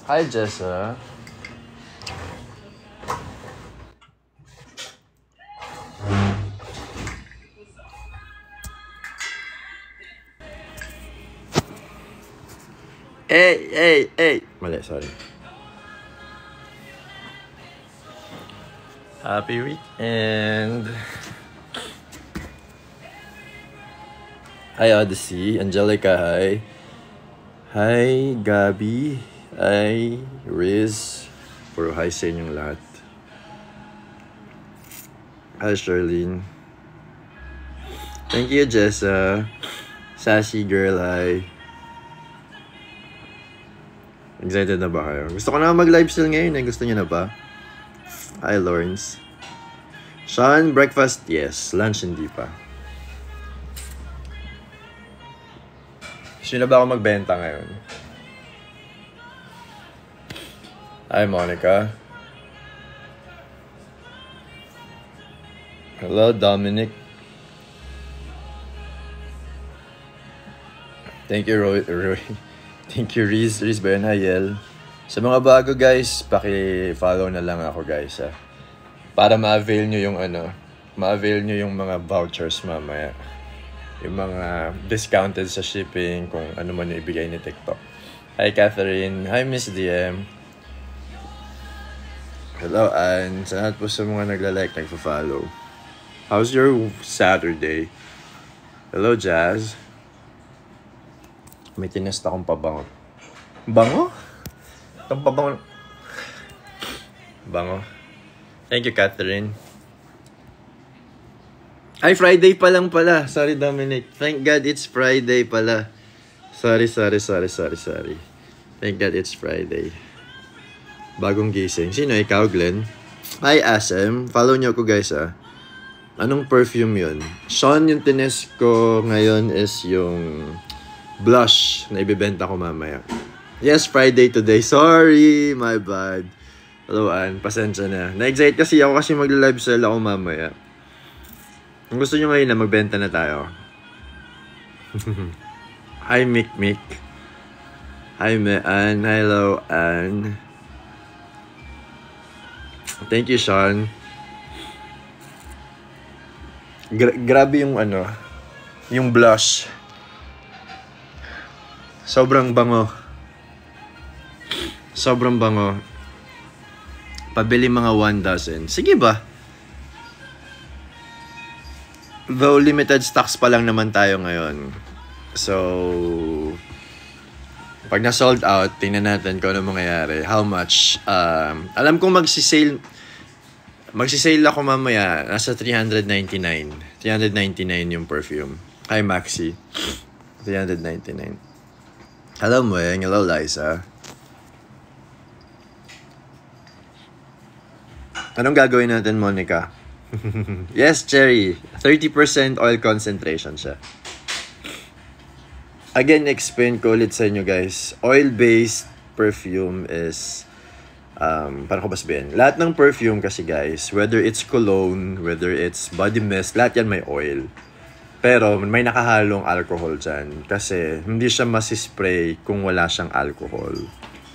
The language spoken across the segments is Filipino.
Hi, Jessa. Hey! Mali, sorry. Happy weekend! Hi, Odyssey. Angelica, hi. Hi, Gabi. Hi, Riz. Puro hi sa inyong lahat. Hi, Charlene. Thank you, Jessa. Sassy girl, hi. Excited na ba kayo? Gusto ko na mag-live still ngayon eh. Gusto niyo na ba? Hi, Lawrence. Sean, breakfast? Yes. Lunch, hindi pa. Gusto na ba ako magbenta ngayon? Hi, Monica. Hello, Dominic. Thank you, Roy. Thank you, Riz Bernayel. Sa mga bago, guys, paki-follow na lang ako, guys, ha? Para ma-avail nyo yung ma-avail nyo yung mga vouchers mamaya. Yung mga discounted sa shipping, kung ano man yung ibigay ni TikTok. Hi, Catherine. Hi, Miss DM. Hello, Ann. Sa lahat po sa mga nagla-like, nagpa-follow. How's your Saturday? Hello, Jazz. May tinest akong pabango. Bango? Itong pabango. Bango. Thank you, Catherine. Ay, Friday pa lang pala. Sorry, Dominic. Thank God it's Friday pala. Sorry. Thank God it's Friday. Bagong gising. Sino? Ikaw, Glenn? Hi, Asem. Follow niyo ako, guys, ah. Anong perfume yun? Sean, yung tinest ko ngayon is yung blush na ibibenta ko mamaya. Yes, Friday today. Sorry, my bad. Hello, Ann. Pasensya na. Na-excite kasi ako kasi mag-live sell ako mamaya. Kung gusto nyo ngayon na magbenta na tayo. Hi, Mick. Hi, Ann. Hello, Ann. Thank you, Sean. Grabe yung yung blush. Sobrang bango. Pabili mga 1 dozen. Sige ba? Though limited stocks pa lang naman tayo ngayon. So, pag na-sold out, tingnan natin kung ano mangyayari. How much? Alam kong magsisale ako mamaya. Nasa $399 yung perfume. Hi, Maxi. $399. Hello, Moeng. Hello, Liza. Anong gagawin natin, Monica? Yes, Cherry. 30% oil concentration siya. Again, explain ko ulit sa inyo, guys. Oil-based perfume is paano ko ba sabihin? Lahat ng perfume kasi, guys, whether it's cologne, whether it's body mist, lahat yan may oil. Pero may nakahalong alcohol dyan kasi hindi siya masispray kung wala siyang alcohol.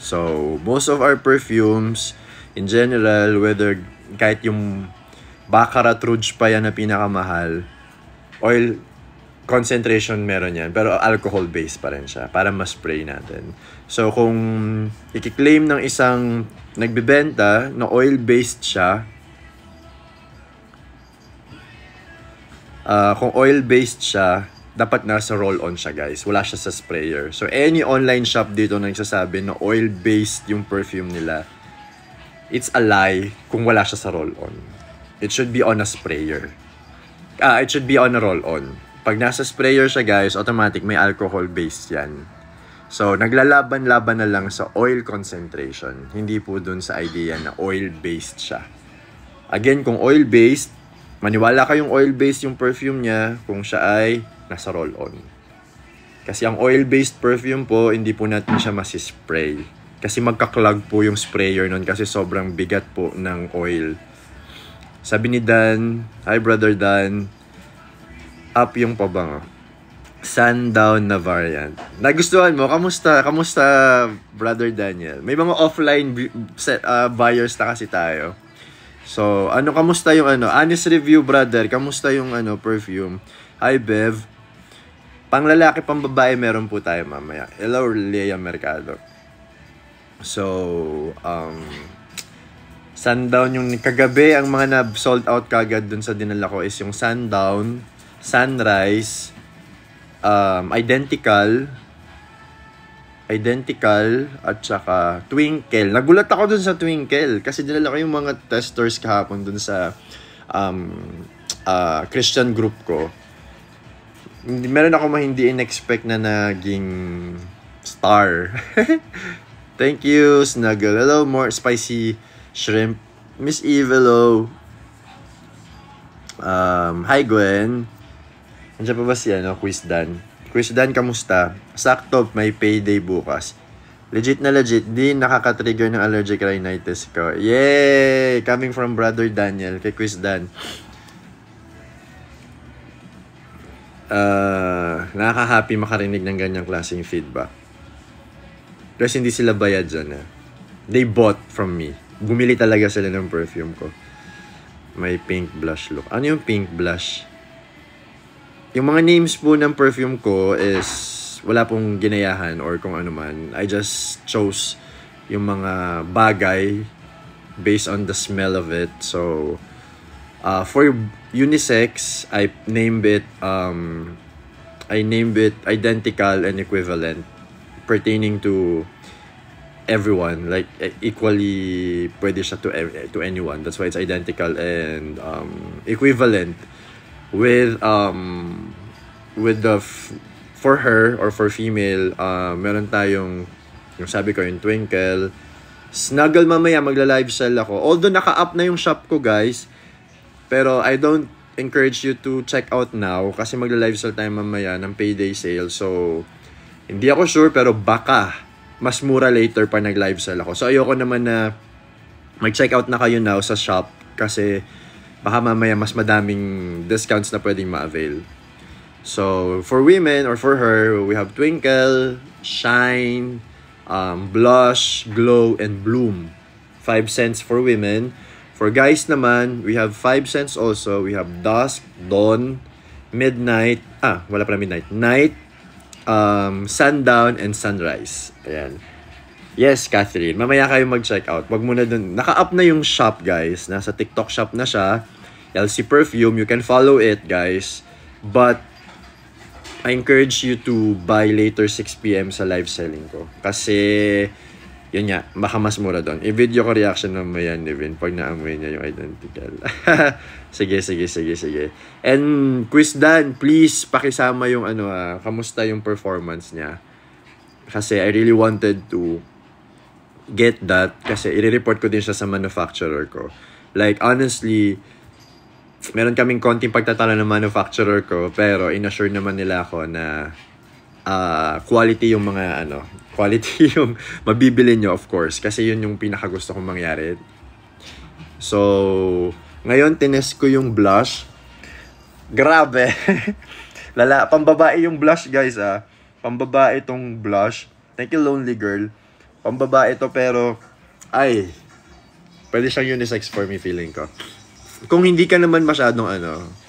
So, most of our perfumes, in general, whether kahit yung Baccarat Rouge pa yan na pinakamahal, oil concentration meron yan, pero alcohol-based pa rin siya para ma-spray natin. So, kung i-claim ng isang nagbibenta na oil-based siya, kung oil-based siya, dapat nasa roll-on siya, guys. Wala siya sa sprayer. So, any online shop dito na nagsasabi na oil-based yung perfume nila, it's a lie kung wala siya sa roll-on. It should be on a sprayer. It should be on a roll-on. Pag nasa sprayer siya, guys, automatic may alcohol-based yan. So, naglalaban-laban na lang sa oil concentration. Hindi po dun sa idea na oil-based siya. Again, kung oil-based, maniwala kayong oil-based yung perfume niya kung siya ay nasa roll-on. Kasi ang oil-based perfume po, hindi po natin siya masispray. Kasi magka-clog po yung sprayer nun kasi sobrang bigat po ng oil. Sabi ni Dan, hi brother Dan, up yung pabango. Sundown na variant. Nagustuhan mo? Kamusta? Kamusta, Brother Daniel? May mga offline buyers na kasi tayo. So, kamusta yung honest review, brother? Kamusta yung perfume? Hi, Bev. Pang lalaki, pang babae, meron po tayo mamaya. Hello, Lea Mercado. So, Sundown yung kagabi, ang mga na-sold out kagad dun sa dinala ko is yung Sundown, Sunrise, Identical, at saka Twinkle. Nagulat ako dun sa Twinkle kasi dinala ko yung mga testers kahapon dun sa Christian group ko. Meron ako hindi in-expect na naging star. Thank you, Snuggle. Hello, more spicy shrimp. Miss Evelo. Hi, Gwen. Andiyan pa ba si Quiz Dan? Quiz Dan, kamusta? Sakto, may payday bukas. Legit na legit, di nakaka-trigger ng allergic rhinitis ko. Yay! Coming from Brother Daniel kay Quiz Dan. Nakaka-happy makarinig ng ganyang klaseng feedback. Kasi hindi sila bayad dyan. They bought from me. Bumili talaga sila ng perfume ko. May pink blush look. Ano yung pink blush? Yung mga names po ng perfume ko is wala pong ginayahan or kung ano man. I just chose yung mga bagay based on the smell of it. So, for unisex, I named it identical and equivalent pertaining to everyone. Like, equally pwede siya to anyone. That's why it's identical and equivalent with the for her or for female, meron tayong yung sabi ko yung Twinkle. Snuggle, mamaya magla-live sell ako. Although naka-up na yung shop ko, guys, pero I don't encourage you to check out now kasi magla-live sell tayo mamaya ng payday sale. So hindi ako sure pero baka mas mura later pa nag-live sell ako. So ayoko naman na mag-check out na kayo now sa shop kasi baka mamaya mas madaming discounts na pwedeng ma-avail. So, for women or for her, we have Twinkle, Shine, Blush, Glow, and Bloom. 5 cents for women. For guys naman, we have 5 cents also. We have Dusk, Dawn, Midnight, wala pala Midnight, Night, Sundown, and Sunrise. Ayan. Yes, Catherine. Mamaya kayo mag-check out. Wag muna dun. Naka-up na yung shop, guys. Nasa TikTok shop na siya. LC Perfume. You can follow it, guys. But, I encourage you to buy later 6 PM sa live selling ko. Kasi, yun nga, baka mas mura doon. I-video ko reaction mamaya ni Vin pag naamoy niya yung identical. Sige. And, Quiz Dan, please, pakisama yung kamusta yung performance niya. Kasi I really wanted to get that kasi i-report ko din siya sa manufacturer ko. Like, honestly, meron kaming konting pagtatalo ng manufacturer ko pero in-assure naman nila ako na quality yung mga quality yung mabibili nyo, of course, kasi yun yung pinakagusto kong mangyari. So, ngayon tinest ko yung blush. Grabe. Pambabae yung blush, guys, Pambabae itong blush. Thank you, Lonely Girl. Pambabae ito pero pwede siyang unisex for me, feeling ko. Kung hindi ka naman masyadong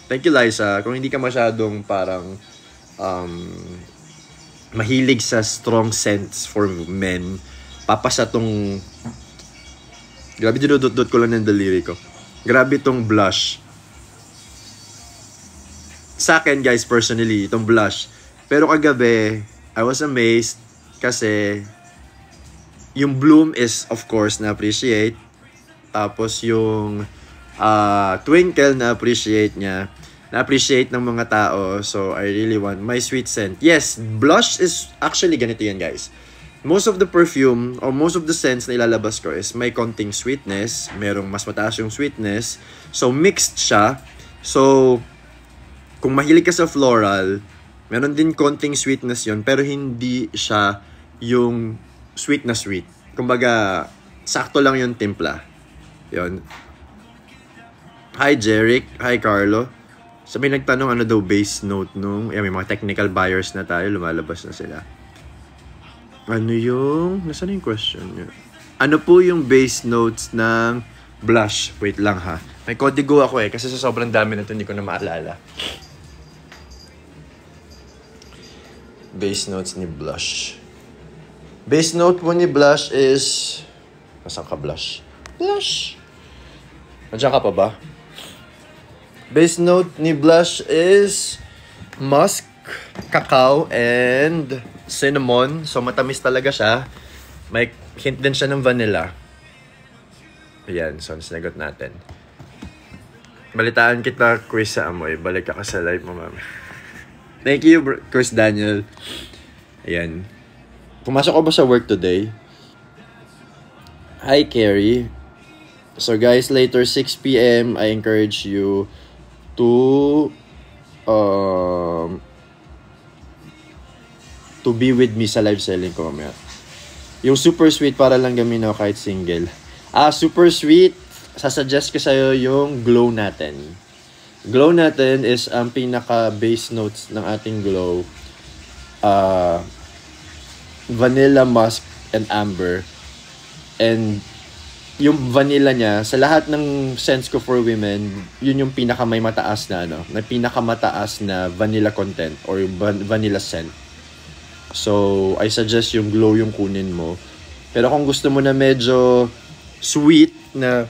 thank you, Liza. Kung hindi ka masyadong parang mahilig sa strong scents for men, papasa tong grabe, dinudot-dot ko lang ng daliri ko. Grabe tong blush. Sa akin, guys, personally, itong blush. Pero kagabi, I was amazed kasi yung Bloom is, of course, na-appreciate. Tapos yung Twinkle, na-appreciate niya. Na-appreciate ng mga tao. So, I really want my sweet scent. Yes, blush is actually ganito yan, guys. Most of the perfume or most of the scents na ilalabas ko is may konting sweetness. Merong mas mataas yung sweetness. So, mixed siya. So, kung mahilig ka sa floral, meron din konting sweetness yon pero hindi siya yung sweet na sweet. Kumbaga, sakto lang yung timpla. Yon. Hi, Jeric. Hi, Carlo. So may nagtanong ano daw base note nung, may mga technical buyers na tayo, lumalabas na sila. Ano yung, nasaan yung question niya? Ano po yung base notes ng blush? Wait lang ha. May kodigo ako kasi sa sobrang dami na ito, hindi ko na maalala. Base notes ni blush. Base note po ni blush is, nasaan ka blush? Blush! Nandiyan ka pa ba? Base note ni blush is musk, cacao, and cinnamon. So, matamis talaga siya. May hint din siya ng vanilla. Ayan, so sinagot natin. Balitaan kita, quiz sa amoy. Balik ka sa live mo, mami. Thank you, Chris Daniel. Ayan. Pumasok ko ba sa work today? Hi, Carrie. So, guys, later 6 p.m., I encourage you to be with me sa live selling ko mamaya. Yung super sweet para lang gamin ako kahit single. Super sweet, sasuggest ko sa'yo yung glow natin. Glow natin is ang pinaka base notes ng ating glow. Vanilla, musk, and amber. And yung vanilla niya, sa lahat ng scents ko for women, yun yung pinaka may mataas na may pinaka mataas na vanilla content or vanilla scent. So, I suggest yung glow yung kunin mo. Pero kung gusto mo na medyo sweet na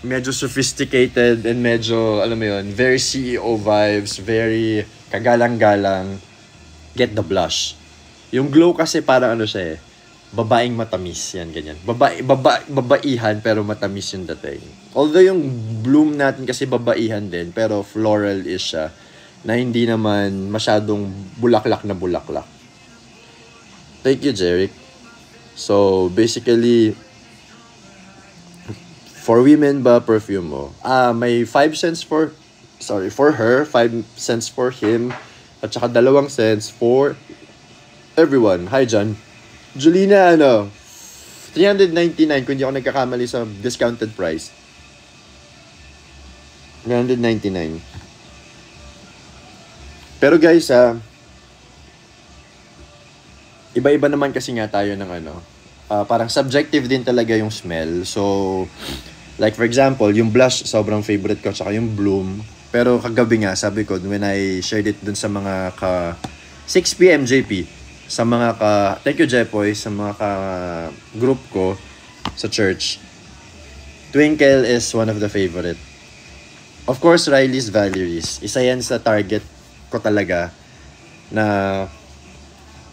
medyo sophisticated and medyo, alam mo yun, very CEO vibes, very kagalang-galang, get the blush. Yung glow kasi parang siya babaeng matamis, yan, ganyan. Babaihan pero matamis yung dating. Although yung bloom natin kasi babaihan din, pero floral is siya, na hindi naman masyadong bulaklak na bulaklak. Thank you, Jeric. So, basically, for women ba, perfume mo? May 5 cents for her, 5 cents for him, at saka 2 cents for everyone. Hi, John. Julina, 399 kung di ako nagkakamali sa discounted price. 399. Pero guys, iba-iba naman kasi nga tayo ng parang subjective din talaga yung smell. So, like for example, yung blush, sobrang favorite ko, tsaka yung bloom. Pero kagabi nga, sabi ko, when I shared it dun sa mga 6 p.m. JP, sa mga thank you Jepoy, sa mga group ko sa church, Twinkle is one of the favorite. Of course, Riley's Valerie's. Isa yan sa target ko talaga na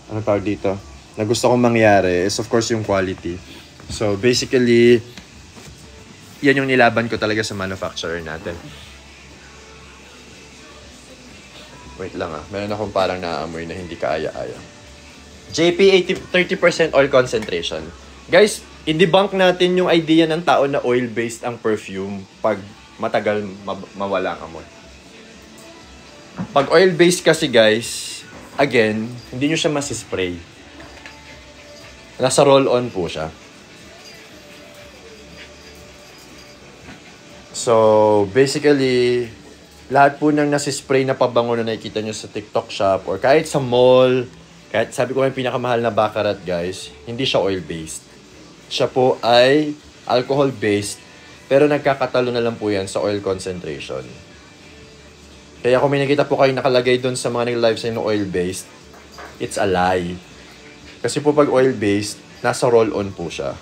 tawag dito? Na gusto kong mangyari is of course yung quality. So basically, yan yung nilaban ko talaga sa manufacturer natin. Wait lang meron akong parang naaamoy na hindi kaaya-aya. JP 30% oil concentration. Guys, i-debunk natin yung idea ng tao na oil-based ang perfume pag matagal mawala ang amoy. Pag oil-based kasi guys, again, hindi nyo siya masispray. Nasa roll-on po siya. So, basically, lahat po ng nasispray na pabango na nakikita nyo sa TikTok shop or kahit sa mall, kahit sabi ko yung pinakamahal na Baccarat guys, hindi siya oil-based. Siya po ay alcohol-based, pero nagkakatalo na lang po yan sa oil concentration. Kaya kung may nakita po kayo nakalagay doon sa mga nag-live sa oil-based, it's a lie. Kasi po pag oil-based, nasa roll-on po siya.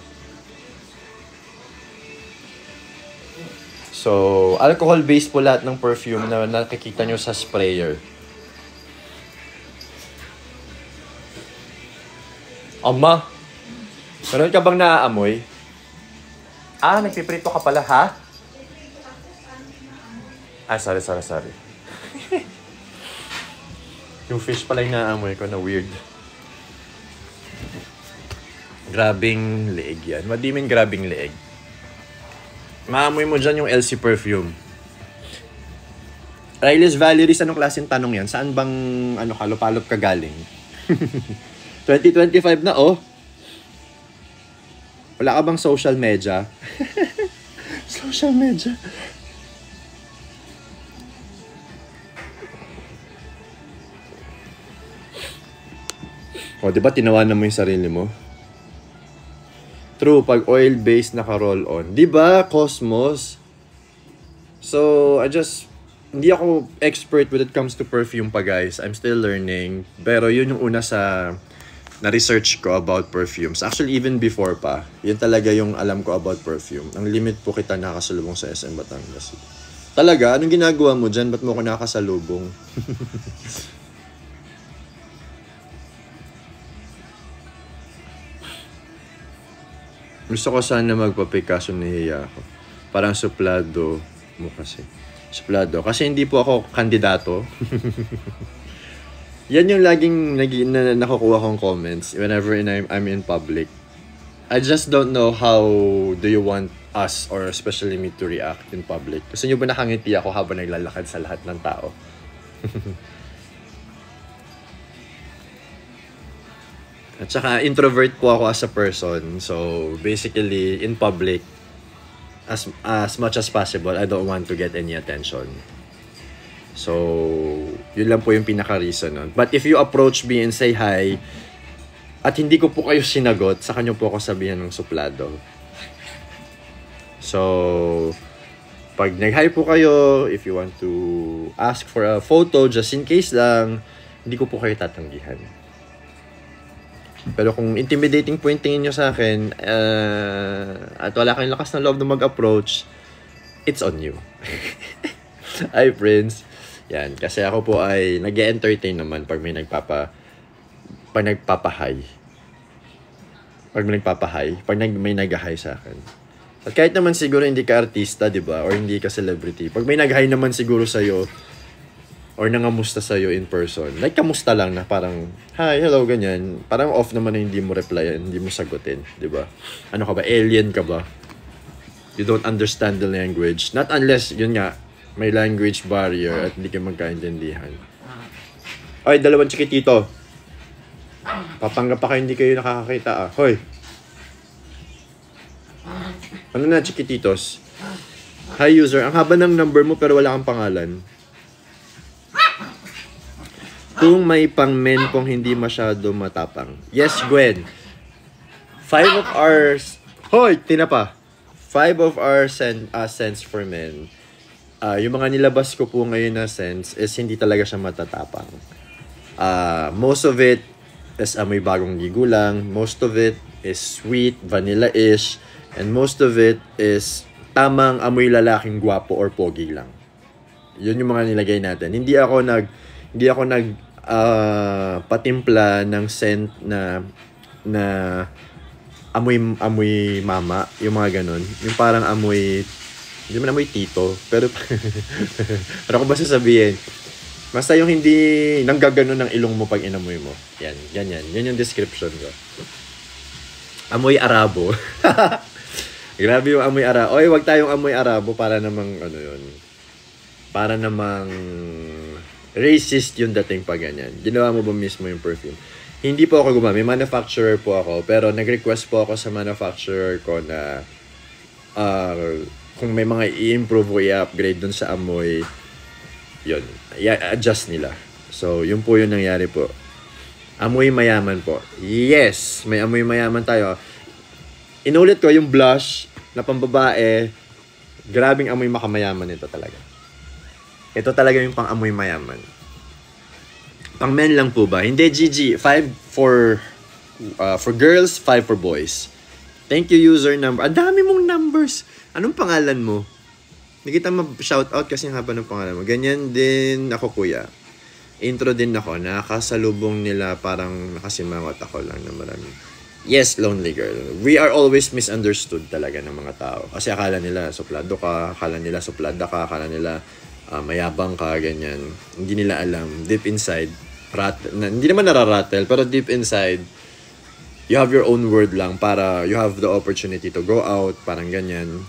So, alcohol-based po lahat ng perfume na nakikita nyo sa sprayer. Ama, meron ka bang naaamoy? Nagpiprito ka pala, ha? Sorry. Yung fish pala yung naaamoy ko na weird. Grabing leeg yan. What do you mean grabing leeg? Maamoy mo dyan yung LC perfume. Riley's Valerie's, anong klaseng tanong yan? Saan bang kalop-alop ka galing? 2025 na, Wala ka bang social media? Social media? O, di ba tinawanan mo yung sarili mo? True, pag oil-based naka-roll on. Di ba, Cosmos? So, hindi ako expert when it comes to perfume pa, guys. I'm still learning. Pero yun yung una sa na-research ko about perfumes. Actually, even before pa, yun talaga yung alam ko about perfume. Ang limit po kita nakasalubong sa SM Batangas. Talaga? Anong ginagawa mo dyan? Ba't mo ako nakasalubong? Gusto ko sana magpa-pick kaso nahihiya ako. Parang suplado mo kasi. Suplado. Kasi hindi po ako kandidato. Yan yung laging nakukuha kong comments whenever I'm in public. I just don't know how do you want us or especially me to react in public. Gusto nyo ba nakangiti ako habang naglalakad sa lahat ng tao? At saka introvert po ako as a person. So basically in public, as much as possible, I don't want to get any attention. So yun lang po yung pinaka-reason nun. But if you approach me and say hi, at hindi ko po kayo sinagot, saka nyo po ako sabihan ng suplado. So pag nag-hi po kayo, if you want to ask for a photo just in case lang, hindi ko po kayo tatanggihan. Pero kung intimidating po yung tingin nyo sa akin, at wala kayong lakas ng loob na mag-approach, it's on you. Hi, Prince. Yan, kasi ako po ay nag-entertain naman pag may nagpapahay. Pag may nag-hi sa akin. At kahit naman siguro hindi ka artista, di ba? Or hindi ka celebrity. Pag may nag-hi naman siguro sa'yo, or nangamusta sa'yo in person. Like, kamusta lang na parang, hi, hello, ganyan. Parang off naman na hindi mo replyan, hindi mo sagutin, di ba? Ano ka ba? Alien ka ba? You don't understand the language. Not unless, yun nga, may language barrier at hindi ka magkaintindihan. Ay, dalawang chikitito. Papanggap pa kayo, hindi kayo nakakakita, ah. Hoy! Ano na, chikititos? Hi, user. Ang haba ng number mo pero wala kang pangalan. Kung may pang-men kung hindi masyado matapang. Yes, Gwen. 5 of our... Hoy! Tinapa. 5 of our scents for men. Yung mga nilabas ko po ngayon na scents is hindi talaga siya matatapang. Most of it is amoy bagong gigulang. Most of it is sweet, vanilla-ish. And most of it is tamang amoy lalaking gwapo or pogi lang. Yun yung mga nilagay natin. Hindi ako nag patimpla ng scent na amoy mama, yung mga ganun. Yung parang amoy, hindi naman amoy tito, pero ano ko ba sasabihin? Basta yung hindi nanggaganon ng ilong mo pag inamoy mo. Yan. Yan yung description ko. Amoy Arabo. Grabe yung amoy Arabo. Oy, wag tayong amoy Arabo para namang ano yun. Para namang racist yung dating pa ganyan. Ginawa mo ba mismo yung perfume? Hindi po ako gumamit. May manufacturer po ako. Pero nag-request po ako sa manufacturer ko na kung may mga i-improve o i-upgrade dun sa amoy, yun. I-adjust nila. So, yun po yung nangyari po. Amoy mayaman po. Yes! May amoy mayaman tayo. Inulit ko yung blush na pambabae. Grabing amoy makamayaman ito talaga. Ito talaga yung pang-amoy mayaman. Pang-men lang po ba? Hindi, GG. 5 for girls, 5 for boys. Thank you, user number. Ang dami mong numbers. Anong pangalan mo? Hindi kita ma-shoutout kasi ang haba ng pangalan mo. Ganyan din ako, kuya. Intro din ako. Nakasalubong nila parang nakasimangot ako lang na marami. Yes, lonely girl. We are always misunderstood talaga ng mga tao. Kasi akala nila suplado ka, akala nila suplada ka, akala nila mayabang ka, ganyan. Hindi nila alam. Deep inside, hindi naman nararatel, pero deep inside, you have your own world lang para you have the opportunity to go out, parang ganyan.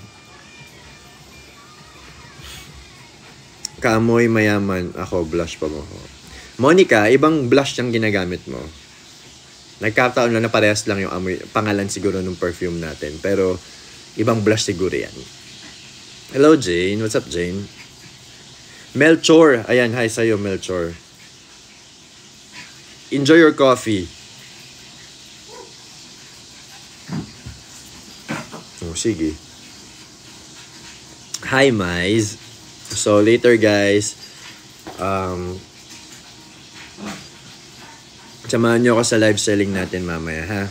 Kaamoy mayaman. Ako, blush pa mo. Monica, ibang blush yung ginagamit mo. Nagkataon lang na parehas lang yung amoy, pangalan siguro ng perfume natin. Pero, ibang blush siguro yan. Hello, Jane. What's up, Jane? Melchor. Ayan, hi sa'yo, Melchor. Enjoy your coffee. sige. Hi, Mize. So, later, guys. Samahan nyo ako sa live selling natin mamaya, ha?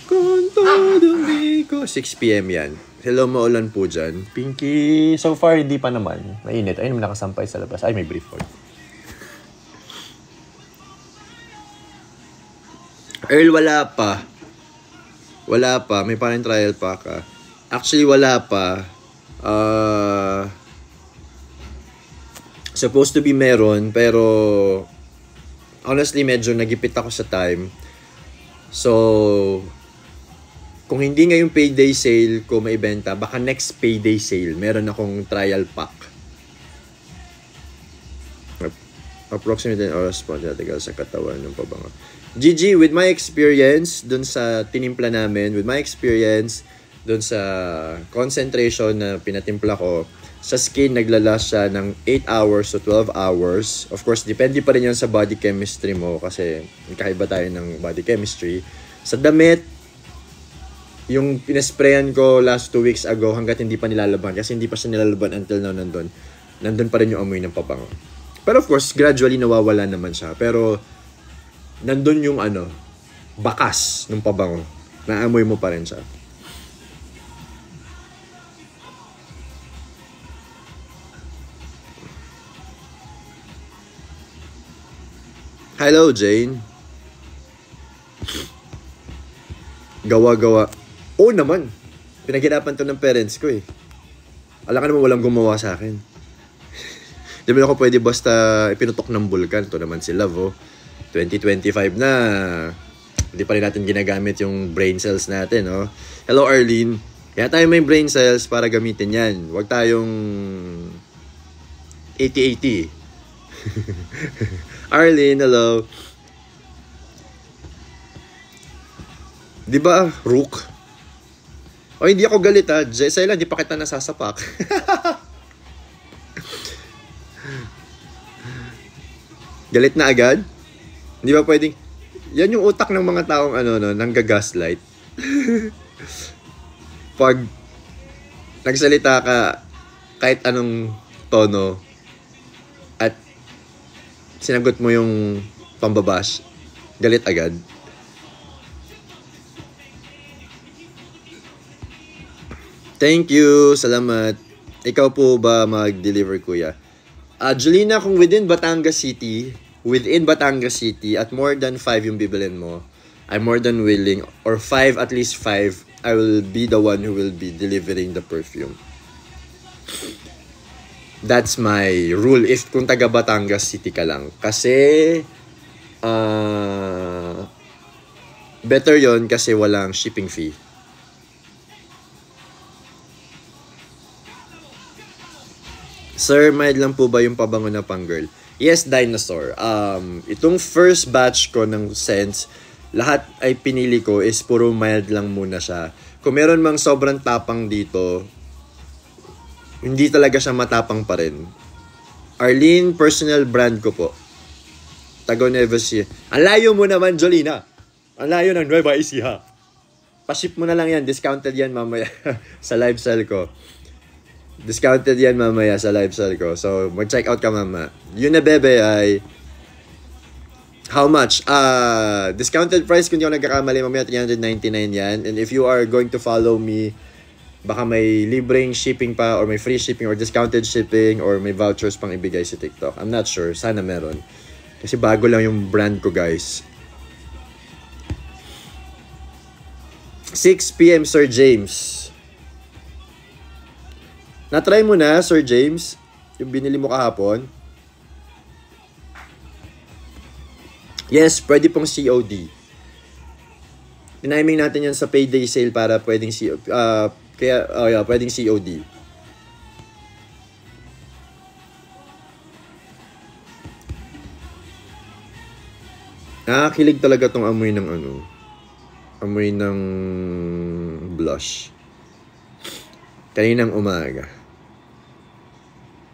Con todo Mexico. 6 p.m. yan. Hello, maulan po dyan. Pinky, so far, hindi pa naman. Mainit. Ayun, nakasampay sa labas. Ay, may brief call. Earl, wala pa. Wala pa. May parang trial pa ka. Actually, wala pa. Supposed to be meron, pero honestly, medyo nagipit ako sa time. So, kung hindi ngayong payday sale ko maibenta, baka next payday sale, meron akong trial pack. Approximately an oras po tatagal sa katawan ng pabango. GG, with my experience dun sa tinimpla namin, with my experience dun sa concentration na pinatimpla ko, sa skin naglalast siya ng 8 hours to 12 hours. Of course, depende pa rin yan sa body chemistry mo kasi kakaiba tayo ng body chemistry. Sa damit, yung pinasprayan ko last 2 weeks ago hanggat hindi pa nilalaban kasi hindi pa siya nilalaban until now nandun pa rin yung amoy ng pabango. Pero of course, gradually nawawala naman siya. Pero nandun yung bakas ng pabango. Naamoy mo pa rin siya. Hello, Jane. Gawa-gawa. Oo naman. Pinaghirapan to ng parents ko eh. Alam ka naman walang gumawa sa akin. Di ba ako pwede basta ipinutok ng bulkan. Ito naman si Love, oh. 2025 na. Hindi pa rin natin ginagamit yung brain cells natin, oh. Hello, Arlene. Kaya tayo may brain cells para gamitin yan. Huwag tayong 80-80. Arlene, hello. Di ba, Rook? O, hindi ako galit, ha. Sa'yo lang, di pa kita nasasapak. Galit na agad? Hindi ba pwedeng... Yan yung utak ng mga taong nanggagaslight. Pag nagsalita ka kahit anong tono at sinagot mo yung pambabash, galit agad. Thank you. Salamat. Ikaw po ba mag-deliver, kuya? Julina, kung within Batangas City at more than 5 yung bibilin mo, I'm more than willing, or 5, at least 5, I will be the one who will be delivering the perfume. That's my rule if kung taga Batangas City ka lang. Kasi, better yon kasi walang shipping fee. Sir, mild lang po ba yung pabango na pang girl? Yes, Dinosaur. Itong first batch ko ng scents, lahat ay pinili ko is puro mild lang muna siya. Kung meron mang sobrang tapang dito, hindi talaga siya matapang pa rin. Arlene, personal brand ko po. Tago Nueva Ecija. Ang layo mo naman, Jolina. Ang layo ng Nueva Ecija. Pa-ship mo na lang yan. Discounted yan mamaya sa live sell ko. Discounted yan mamaya sa live sell ko. So, mag-check out ka mama. Yun na bebe ay... How much? Discounted price kung di ako nagkakamali mamaya 399 yan. And if you are going to follow me, baka may libreng shipping pa or may free shipping or discounted shipping or may vouchers pang ibigay sa TikTok. I'm not sure. Sana meron. Kasi bago lang yung brand ko, guys. 6 p.m. Sir James. Na-try mo na, Sir James? Yung binili mo kahapon? Yes, pwede pong COD. Tiniming natin yan sa payday sale para pwedeng pwedeng COD. Nakakilig talaga tong amoy ng amoy ng blush. Kaninang umaga.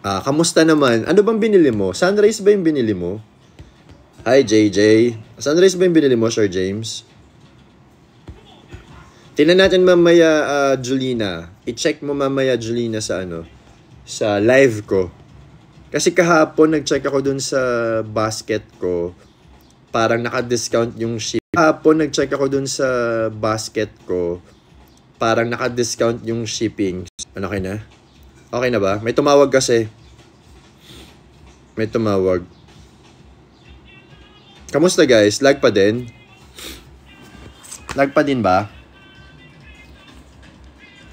Kamusta naman? Ano bang binili mo? Sunrise ba yung binili mo? Hi, JJ. Sunrise ba yung binili mo, Sir James? Tingnan natin mamaya, Julina. I-check mo mamaya, Julina, sa live ko. Kasi kahapon, nag-check ako dun sa basket ko. Parang naka-discount yung shipping. Kahapon, nag-check ako dun sa basket ko. Parang naka-discount yung shipping. Ano, okay na? Okay na ba? May tumawag kasi. May tumawag. Kamusta guys? Lag pa din? Lag pa din ba?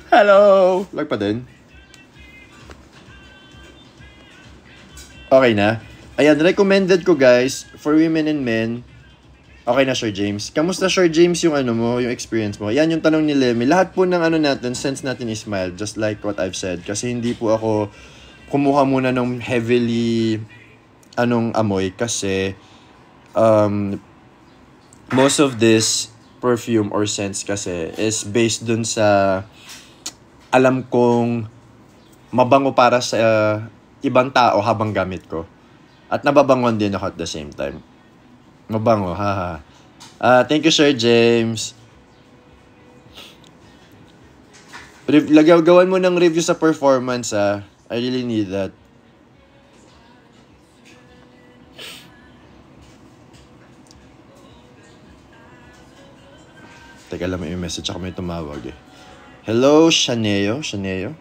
Hello! Lag pa din? Okay na? Ayan, recommended ko guys, for women and men. Okay na, Sir James. Kamusta, Sir James, yung yung experience mo? Yan yung tanong ni Lemmy. Lahat po ng natin, sense natin is mild, just like what I've said. Kasi hindi po ako kumuha muna ng heavily, amoy. Kasi, most of this perfume or scents kasi is based dun sa alam kong mabango para sa ibang tao habang gamit ko. At nababangon din ako at the same time. Mabango, haha. Thank you, Sir James. Gawan mo ng review sa performance, I really need that. Teka lang, may message ako, may tumawag eh. Hello, Shaneo? Shaneo?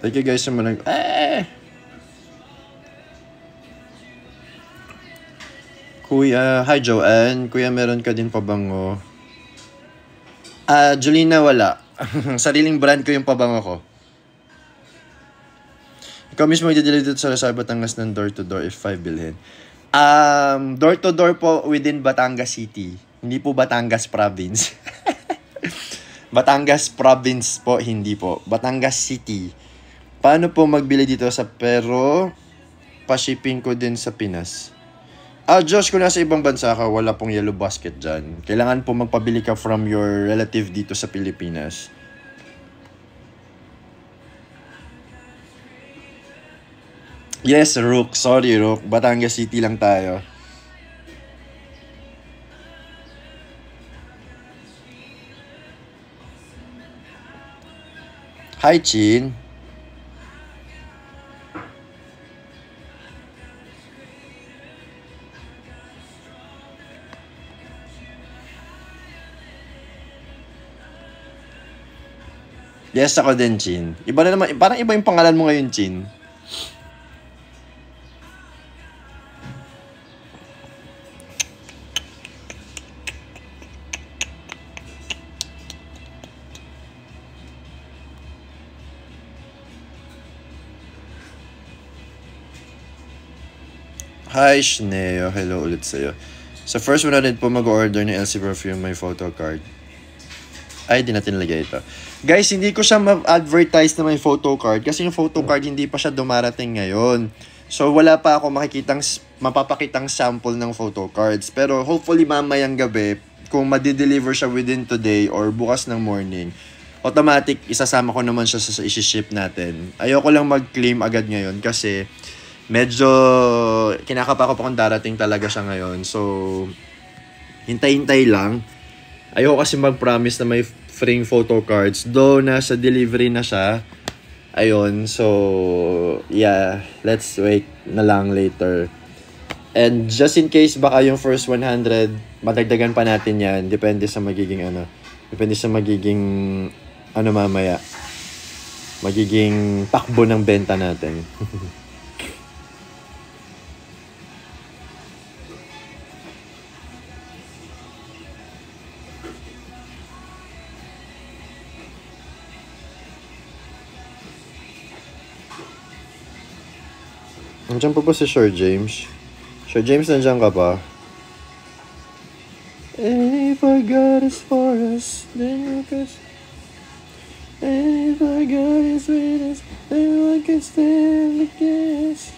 Thank you guys sa mga Kuya, hi Joanne. Kuya, meron ka din pabango? Julina, wala. Sariling brand ko yung pabango ko. Ikaw mismo i-deliver dito sa Rizal, Batangas ng door-to-door if 5 bilhin. Door-to-door po within Batangas City. Hindi po Batangas Province. Batangas Province po, hindi po. Batangas City. Paano po magbili dito pero pa-shipping ko din sa Pinas? Josh, kung nasa ibang bansa ka, wala pong yellow basket dyan. Kailangan po magpabili ka from your relative dito sa Pilipinas. Yes, Rook. Sorry, Rook. Batangas City lang tayo. Hi, Chin. Yes, ako din, Chin. Iba na naman, parang iba yung pangalan mo ngayon, Chin. Hi, Shneo. Hello ulit sa'yo. Sa first 100 po mag-order ng LC Perfume, may photo card. Ay, di natin lagay ito. Guys, hindi ko siya ma-advertise na may photo card kasi yung photo card hindi pa siya dumarating ngayon. So, wala pa ako mapapakitang sample ng photo cards. Pero hopefully mamayang gabi, kung madideliver siya within today or bukas ng morning, automatic, isasama ko naman siya sa isi-ship natin. Ayoko lang mag-claim agad ngayon kasi medyo kinakapa ko pa kung darating talaga siya ngayon. So, hintay-hintay lang. Ayoko kasi mag-promise na may free photo cards. Though nasa delivery na siya. Ayun. So, yeah. Let's wait na lang later. And just in case baka yung first 100, madagdagan pa natin yan. Depende sa magiging mamaya. Magiging takbo ng benta natin. Nandiyan pa ba si Sir James? Sir James, nandiyan ka pa? If our God is for us, then look us. If our God is with us, then what can stand against.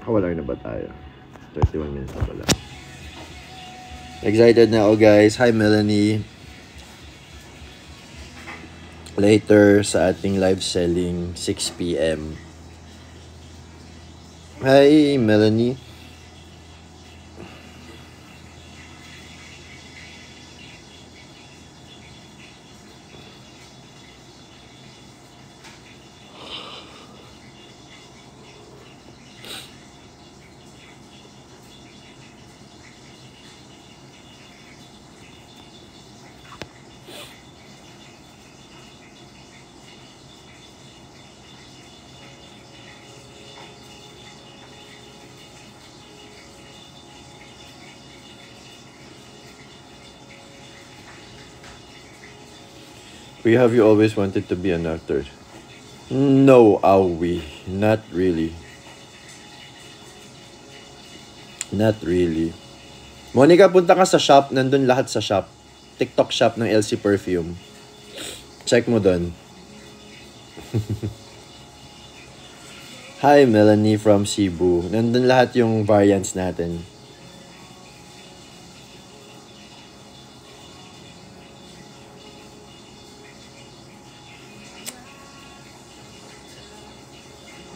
Wala na ba tayo? 31 minutes na pala. Excited na ako, guys. Hi, Melanie. Later sa ating live selling, 6 p.m. Hi, Melanie. Have you always wanted to be an actor? No, Awi. Not really. Not really. Monica, punta ka sa shop. Nandun lahat sa shop. TikTok shop ng LC Perfume. Check mo dun. Hi, Melanie from Cebu. Nandun lahat yung variants natin.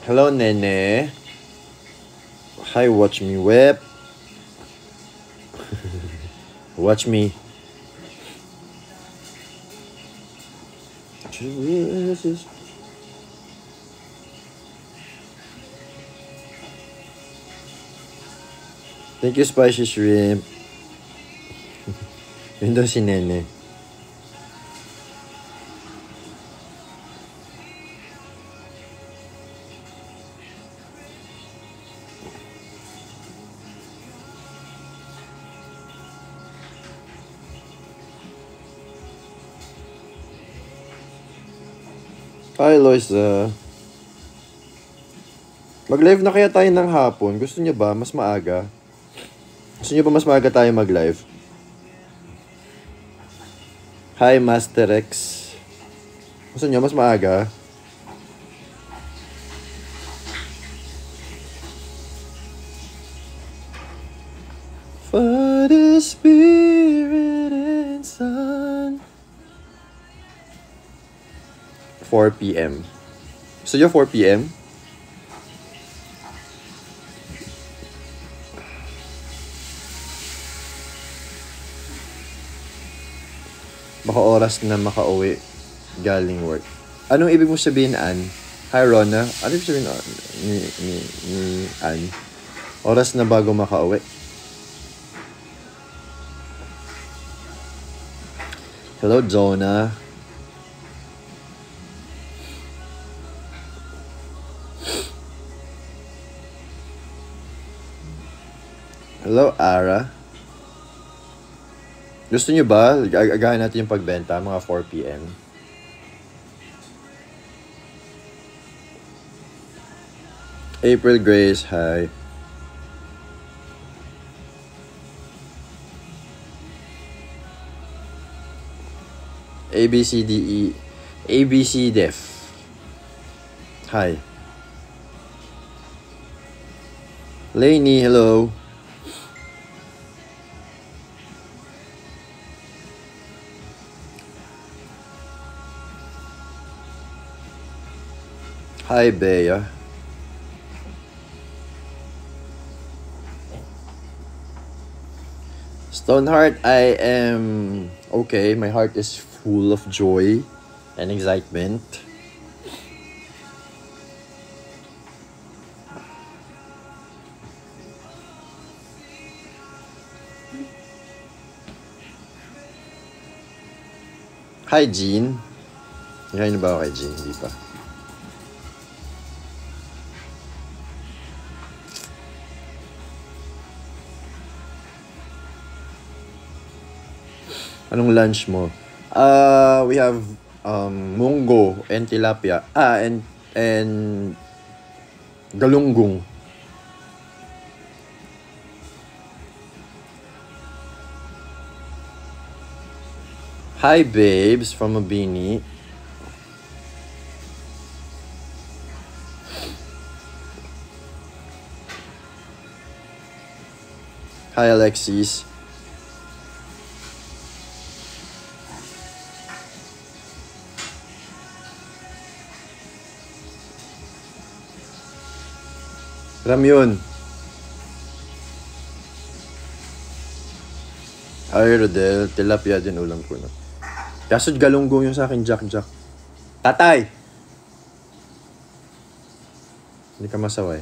Hello, Nene. Hi, watch me whip. Watch me. Thank you, Spicy Shrimp. Yun daw si Nene. Hi, Loisa. Mag-live na kaya tayo ng hapon? Gusto niyo ba? Mas maaga? Gusto niyo ba mas maaga tayo mag-live? Hi, Master X. Gusto niyo mas maaga? Father, Spirit, and Son. 4 p.m. Gusto nyo 4 p.m.? Baka oras na makauwi galing work. Anong ibig mo sabihin, Ann? Hi, Rona. Ano ibig sabihin ni Ann? Oras na bago makauwi. Hello, Jonah. Hello, Ara. Gusto nyo ba? Agahan natin yung pagbenta, mga 4 p.m. April Grace, hi. ABCDE, ABCDEF. Hi. Lainey, hello. Hi, Bea. Stoneheart, I am okay. My heart is full of joy and excitement. Hi, Jean. Nakain na ba ako kay Jean? Hindi pa. Anong lunch mo? We have munggo and tilapia. And galunggong. Hi babes from Mabini. Hi Alexis. Ramyun. Hi Rodel. Tilapia din ulam ko na. Kaso galunggong yung sa akin, Jack. Tatay! Hindi ka masaway.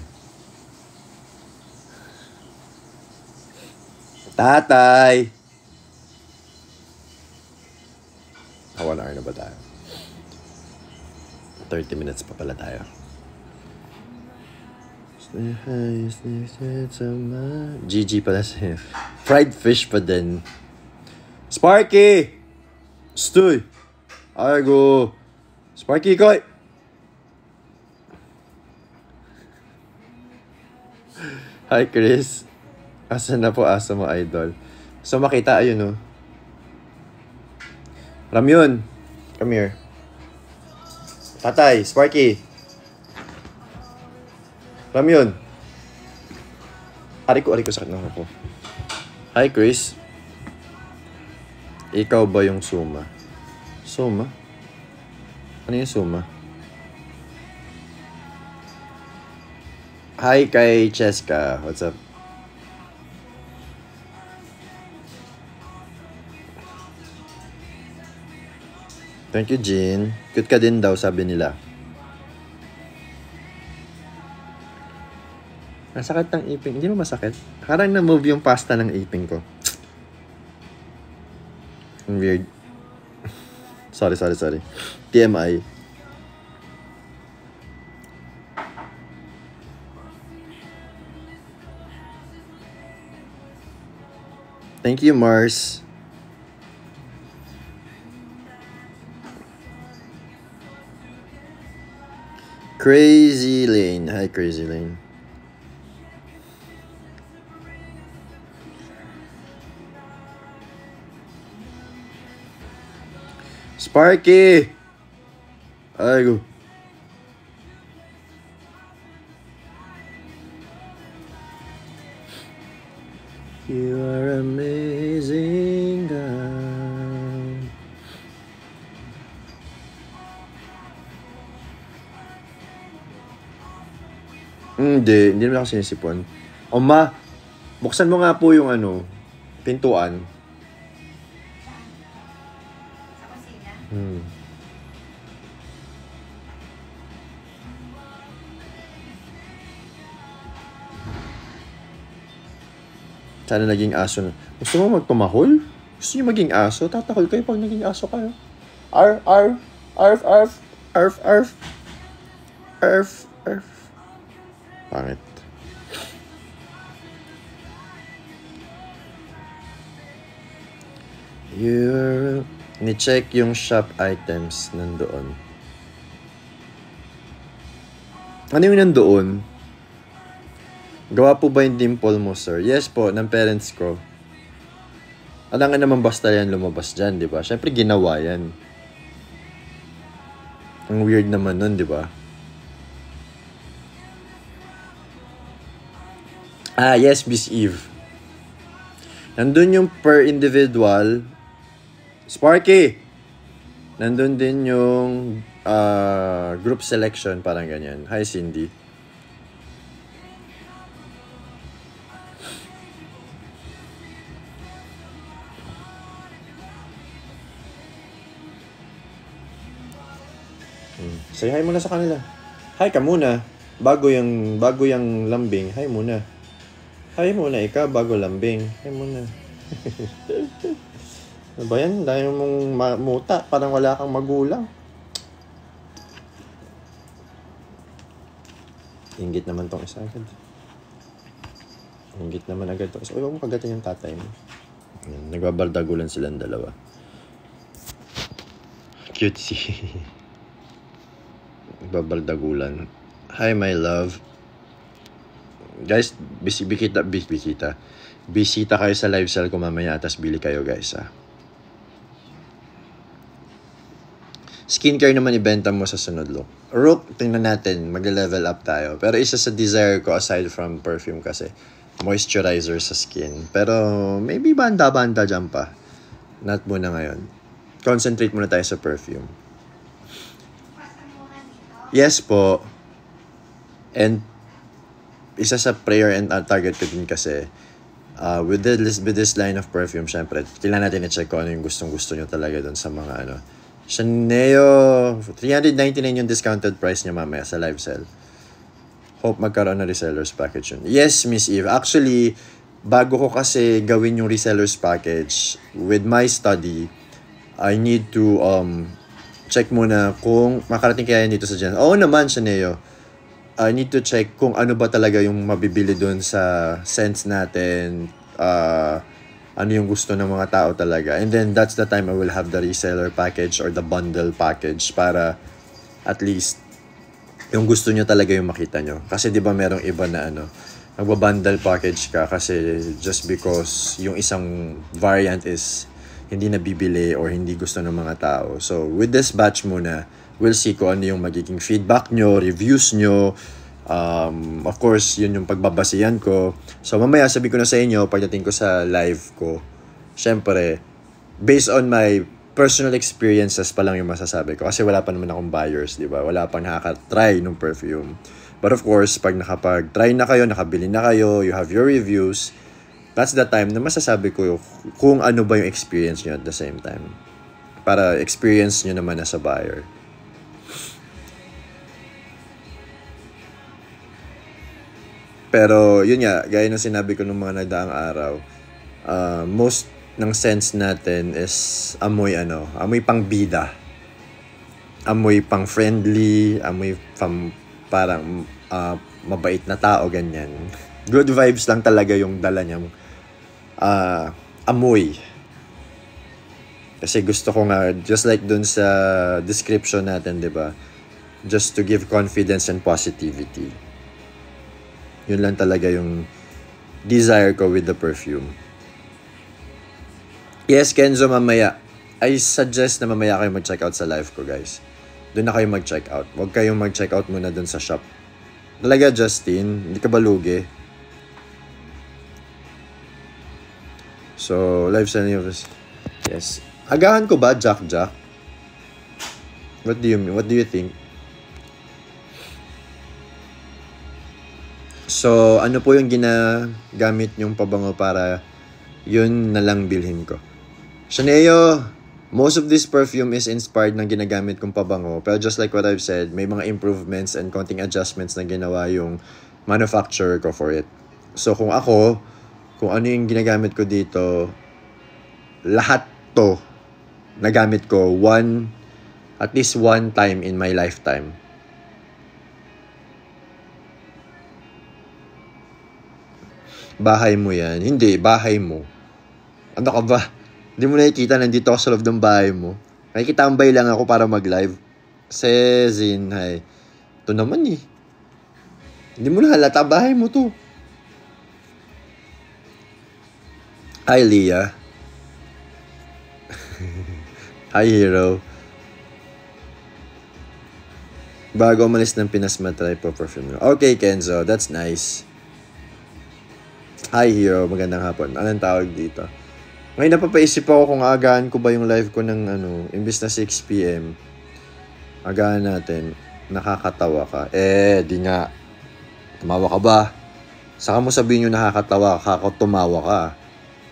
Tatay! Wala na ba tayo? 30 minutes pa pala tayo. GG pala sa'yo. Fried fish pa din. Sparky! Stoy! Argo! Sparky, koy! Hi, Chris. Asan na po asa mo, idol? So, makita, ayun, oh. Ramyun! Come here. Tatay, Sparky! Ramyun! Ari ko, sakit na ako. Hi, Chris. Ikaw ba yung Suma? Suma? Ano yung Suma? Hi kay Cheska. What's up? Thank you, Jean. Cute ka din daw, sabi nila. Masakit ng ipin. Hindi mo masakit? Parang na-move yung pasta ng ipin ko. Weird. Sorry. TMI. Thank you, Mars. Crazy Lane. Hi, Crazy Lane. Sparky! Ay, go. You are amazing, God. Hindi naman ako sinisipon. Ma, buksan mo nga po yung pintuan. Sana naging aso na. Gusto mo magpamahol? Gusto niyo maging aso? Tatakol kayo pag naging aso kayo. Arf, arf, arf, arf, arf, arf, arf, arf. Pangit. Ni-check yung shop items nandoon. Ano yung nandoon? Gawa po ba yung dimple mo, sir? Yes po, ng parents ko. Alam nga naman basta yan lumabas dyan, di ba? Siyempre, ginawa yan. Ang weird naman nun, di ba? Yes, Miss Eve. Nandun yung per individual. Sparky! Nandun din yung group selection, parang ganyan. Hi, Cindy. Say hi muna sa kanila. Hi ka muna. Bago yung lambing. Hi muna. Hi muna ikaw bago lambing. Hi muna. Ano ba yan? Dahil mong muta. Parang wala kang magulang. Inggit naman tong isa agad. Inggit naman agad to. So, huwag mo kagatin yung tatay mo. Nagbabardagulan silang dalawa. Cutesy. Babaldagulan. Hi, my love. Guys, bisita kayo sa live cell ko mamaya, tas bili kayo, guys, ha. Skincare naman ibenta mo sa sunod, look. Rook, tingnan natin, magle-level up tayo. Pero isa sa desire ko aside from perfume kasi, moisturizer sa skin. Pero maybe banda-banda dyan pa. Not muna ngayon. Concentrate muna tayo sa perfume. Yes po. And isa sa prayer and target ko din kasi, with this line of perfume, syempre, kailangan natin i-check kung ano yung gustong-gusto nyo talaga dun sa mga ano. Chaneo, $399 yung discounted price niya mamaya sa live sale. Hope magkaroon na resellers package yun. Yes, Miss Eve. Actually, bago ko kasi gawin yung resellers package, with my study, I need to check muna kung makarating kaya dito sa Gen. Oo naman, Chaneo. I need to check kung ano ba talaga yung mabibili dun sa scents natin, ano yung gusto ng mga tao talaga. And then, that's the time I will have the reseller package or the bundle package para at least yung gusto nyo talaga yung makita nyo. Kasi di ba merong iba na magbabundle package ka kasi just because yung isang variant is hindi nabibili or hindi gusto ng mga tao. So, with this batch muna, we'll see kung ano yung magiging feedback nyo, reviews nyo. Of course, yun yung pagbabasihan ko. So, mamaya sabi ko na sa inyo, pagdating ko sa live ko, syempre, based on my personal experiences pa lang yung masasabi ko. Kasi wala pa naman akong buyers, di ba? Wala pang nakaka-try ng perfume. But of course, pag nakapag-try na kayo, nakabili na kayo, you have your reviews, that's the time na masasabi ko kung ano ba yung experience nyo at the same time. Para experience nyo naman as a buyer. Pero, yun nga, gaya ng sinabi ko nung mga nagdaang araw, most ng sense natin is amoy pang bida. Amoy pang friendly, amoy pang parang mabait na tao, ganyan. Good vibes lang talaga yung dala niyang amoy. Kasi gusto ko nga, just like dun sa description natin, di ba? Just to give confidence and positivity. Yun lang talaga yung desire ko with the perfume. Yes, Kenzo, mamaya. I suggest na mamaya kayo mag-check out sa live ko, guys. Doon na kayo mag-check out. Huwag kayong mag-check out muna doon sa shop. Talaga, Justin, hindi ka ba lugi? So, live sa niyo. Yes. Agahan ko ba, Jack? What do you mean? What do you think? So, ano po yung ginagamit yung pabango para yun na lang bilhin ko? Chaneo, most of this perfume is inspired ng ginagamit kong pabango. Pero just like what I've said, may mga improvements and konting adjustments na ginawa yung manufacturer ko for it. So, kung ano yung ginagamit ko dito, lahat to nagamit ko at least one time in my lifetime. Bahay mo yan. Hindi, bahay mo. Ano ka ba? Hindi mo nakikita, nandito ako sa loob ng bahay mo. Nakikitambay lang ako para mag-live. Sezin, hay. Ito naman eh. Hindi mo na halata, bahay mo to. Hi, Leah. Hi, Hero. Bago umalis ng Pinas, matry po perfume. Okay, Kenzo, that's nice. Hi, Hero. Magandang hapon. Anong tawag dito? Ngayon napapaisip ako kung agahan ko ba yung live ko ng imbis na 6 p.m. Agahan natin. Nakakatawa ka. Di nga. Tumawa ka ba? Saka mo sabihin yung nakakatawa ka, tumawa ka.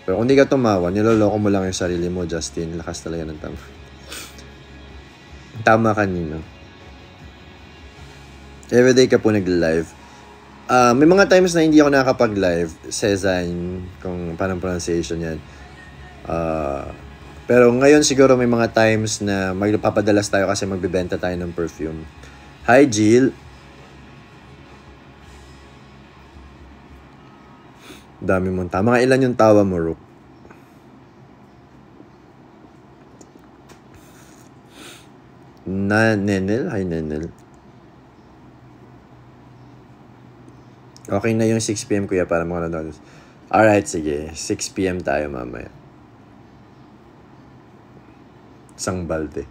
Pero kung di ka tumawa, niloloko mo lang yung sarili mo, Justin. Lakas talaga ng tama. Tama kanino. Everyday ka po nag-live. May mga times na hindi ako nakakapag-live. Cezanne, kung parang pronunciation yan. Pero ngayon siguro may mga times na magpapadalas tayo kasi magbibenta tayo ng perfume. Hi, Jill. Dami mong tawa. Mga ilan yung tawa mo, Rook? Nenel? Hi, Nenel. Okay na yung 6 p.m. kuya para mga nanonood. Alright, sige. 6 p.m. tayo mamaya. Isang balde.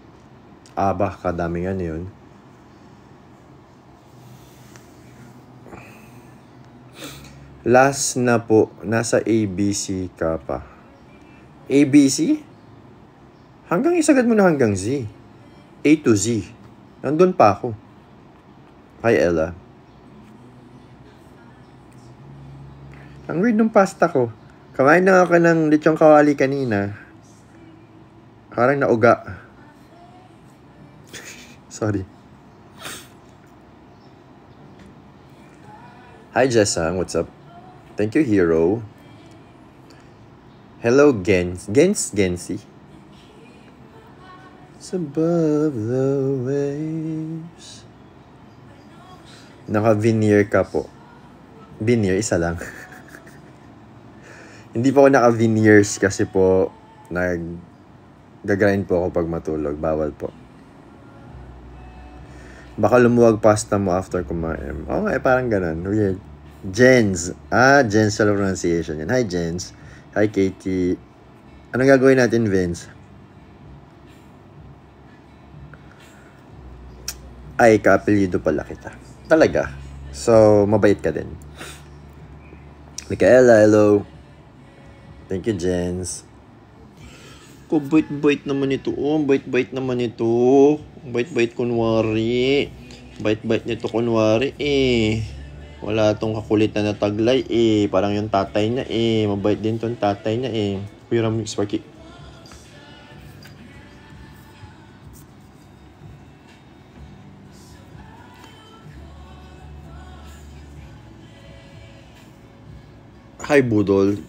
Aba, kadami nga yun. Last na po, nasa ABC ka pa. ABC? Hanggang isagad mo na hanggang Z. A to Z. Nandun pa ako. Hi, Ella. Ang weird ng pasta ko. Kamain na ako ng lechong kawali kanina. Parang nauga. Sorry. Hi, Jessa. What's up? Thank you, Hero. Hello, Gensi. It's above the waves. Naka-veneer ka po. Veneer, isa lang. Hindi po ako naka-veneers kasi po nag-grind po ako pag matulog. Bawal po. Baka lumuwag pasta mo after kumain. Oo nga, parang ganun. Weird. Jens. Jens sa pronunciation yan. Hi, Jens. Hi, Katie. Anong gagawin natin, Vince? Ay, kaapelyido pala kita. Talaga. So, mabait ka din. Micaela, hello. Thank you, Jens. Bait-bait naman ito. Bait-bait naman ito. Bait-bait kunwari. Bait-bait nito kunwari Wala tong kakulitan na taglay Parang yung tatay na Mabait din tong tatay na Kuya Ram, Sparky. Hi, Budol.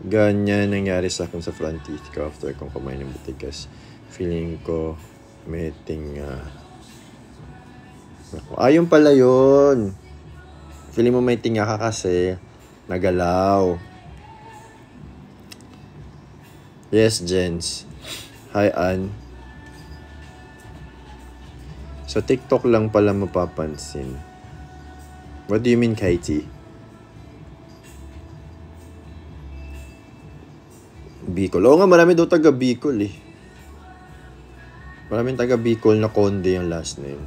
Ganyan nangyari sa akin sa front teeth ko after kong kumain ng butigas. Feeling ko may tinga. Ayun pala yun. Feeling mo may tinga ka kasi nagalaw. Yes, Jens. Hi, Ann. Sa TikTok lang pala mapapansin. What do you mean, Katie? Bicol. Oo nga, marami daw taga Bicol Maraming taga Bicol na Conde yung last name.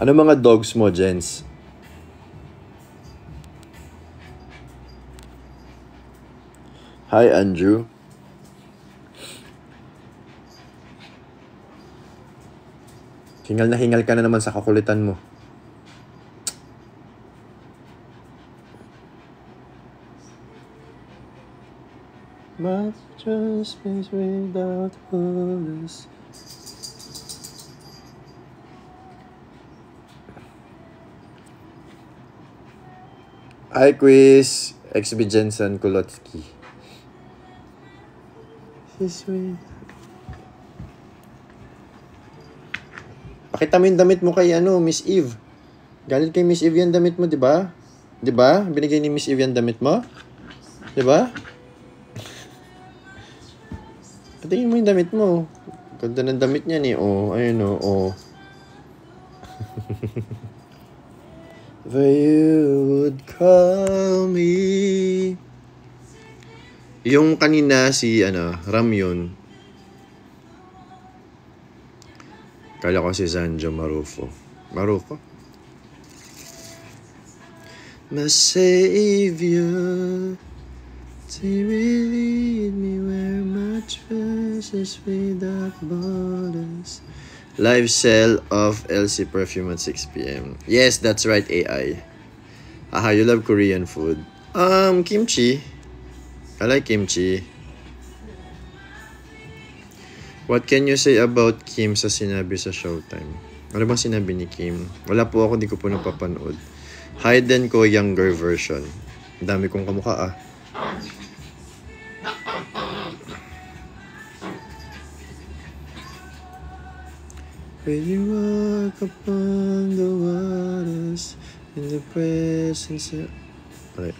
Ano mga dogs mo, Jens? Hi, Andrew. Hingal na hingal ka na naman sa kakulitan mo. My trust is without borders. Hi, Quiz. XB Jensen Kulotsky. Pakita mo yung damit mo kay Miss Eve. Galit kay Miss Eve yung damit mo, di ba? Di ba? Binigay ni Miss Eve yung damit mo? Di ba? Patingin mo yung damit mo. Ganda ng damit niya ayun Where you would call me. Yung kanina si Ram yun. Kala ko si Sanjo Marufo. My savior, he will lead me where my treasures without borders. Live sale of LC perfume at 6 p.m. Yes, that's right, AI. You love Korean food. Kimchi. I like kimchi. What can you say about Kim sa sinabi sa Showtime? Ano bang sinabi ni Kim? Wala po ako, di ko po napapanood. Hayden ko younger version. Dami kong kamukha When you walk upon the waters in the presence of... Okay.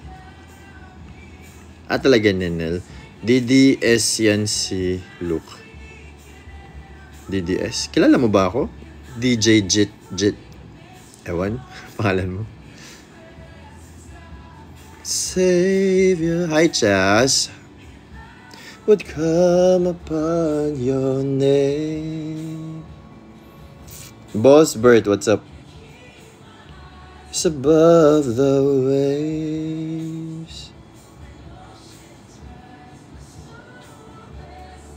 Talaga Nenel. DDS yan si Luke. DDS? Kilala mo ba ako? DJ Jit. Ewan? Pangalan mo? Savior. Hi, Chas. Would come upon your name. Boss Bert, what's up? It's above the waves.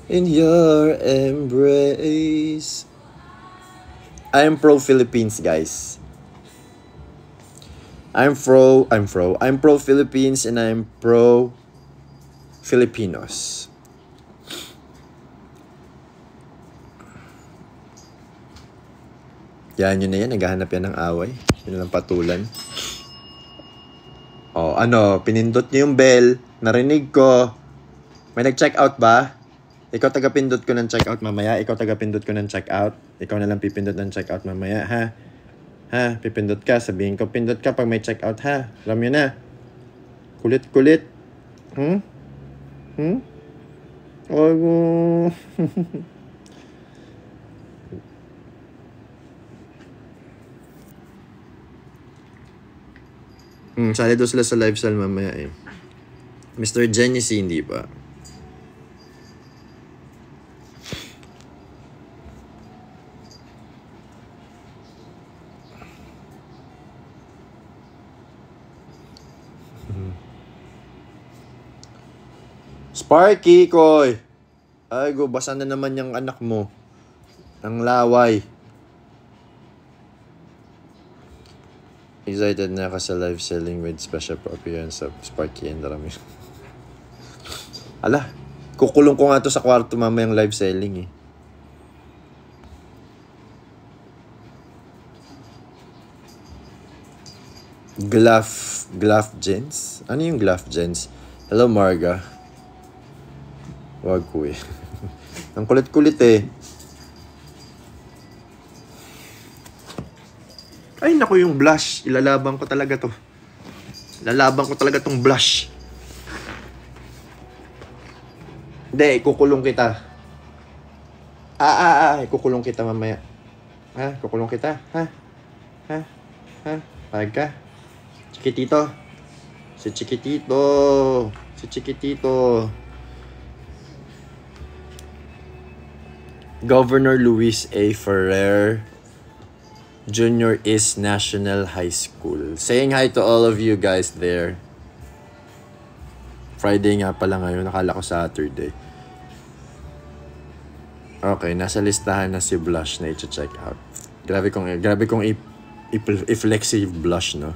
In your embrace. I'm pro Philippines, guys. I'm pro Philippines and I'm pro Filipinos. Yun na yan. Naghahanap yan ng away. Yun lang patulan. Pinindot niyo yung bell. Narinig ko. May nag-check out ba? Ikaw taga-pindot ko ng check out mamaya. Ikaw taga-pindot ko ng check out. Ikaw na lang pipindot ng check out mamaya, ha? Ha? Pipindot ka. Sabihin ko, pindot ka pag may check out, ha? Alam nyo na. Kulit-kulit. Sali doon sila sa live sale mamaya eh. Mr. Genesee, hindi ba? Sparky, Koy! Ay, basa na naman yung anak mo. Ang laway. Excited na ka sa live selling with special appearance of Sparky and Rami. Ala, kukulong ko nga to sa kwarto mamayang live selling eh. Glaf Gents? Ano yung Glaf Gents? Hello, Marga. Wag ko eh. Ang kulit-kulit eh. Ay, naku yung blush. Ilalaban ko talaga to. Lalaban ko talaga tong blush. Hindi, kukulong kita. Kukulong kita mamaya. Ha? Kukulong kita? Ha? Pag ka? Chiquitito. Si Chiquitito. Governor Luis A. Ferrer Jr. is National High School. Saying hi to all of you guys there. Friday nga pala ngayon. Nakala ko Saturday. Okay, nasa listahan na si Blush na i-check out. Grabe kong i-flex si Blush, no?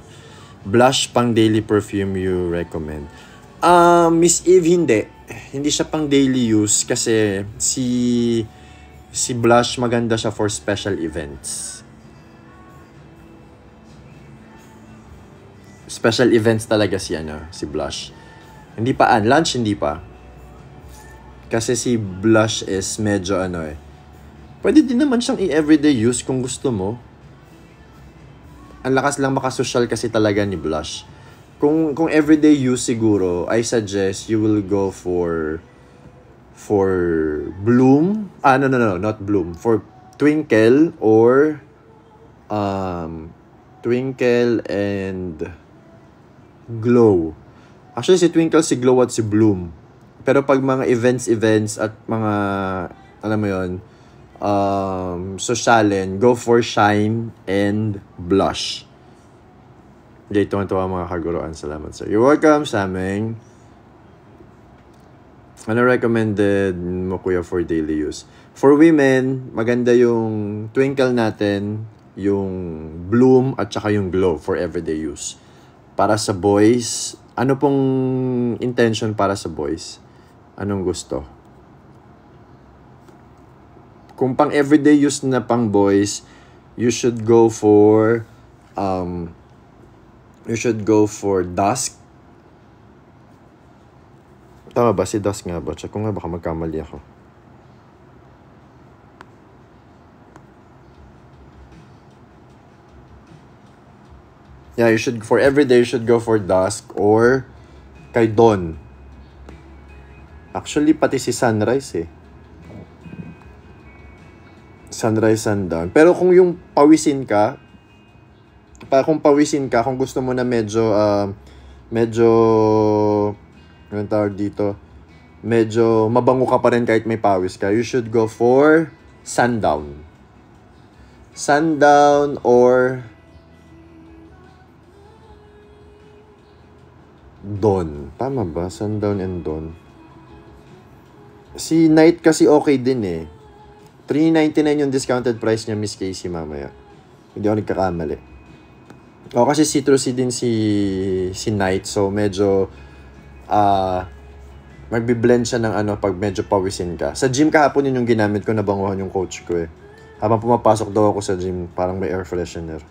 Blush pang daily perfume you recommend. Miss Eve, hindi. Hindi siya pang daily use kasi si Blush maganda siya for special events. Special events talaga si Blush. Hindi pa lunch hindi pa. Kasi si Blush is medyo Pwede din naman siyang i-everyday use kung gusto mo. Ang lakas lang makasosyal kasi talaga ni Blush. Kung everyday use siguro, I suggest you will go for Bloom. No, not Bloom. For Twinkle or Twinkle and Glow. Actually, si Twinkle, si Glow at si Bloom. Pero pag mga events at mga, alam mo yun, sosyalen, go for Shine and Blush. Okay, tuwan-tuwa mga kaguruan. Salamat, sir. You're welcome sa aming. Ano recommended mo, kuya, for daily use? For women, maganda yung Twinkle natin, yung Bloom, at saka yung Glow for everyday use. Para sa boys, ano pong intention para sa boys? Anong gusto? Kung pang everyday use na pang boys, you should go for Dusk. Tama ba? Si Dusk nga ba? Check ko nga, baka magkamali ako. Yeah, for everyday, you should go for Dusk or kay Dawn. Actually, pati si Sunrise eh. Sunrise, sundown. Pero kung yung pawisin ka, kung gusto mo na medyo, anong tawag dito, medyo mabango ka pa rin kahit may pawis ka, you should go for sundown. Sundown or dawn. Tama ba? Sundown and dawn. Si night kasi okay din eh. $3.99 yung discounted price niya, Miss Casey, mamaya. Hindi ako nagkakamali. O, kasi citrusy din si night. So, medyo, magbi-blend siya ng pag medyo pawisin ka. Sa gym kahapon yun yung ginamit ko, nabanguhan yung coach ko eh. Habang pumapasok daw ako sa gym, parang may air freshener.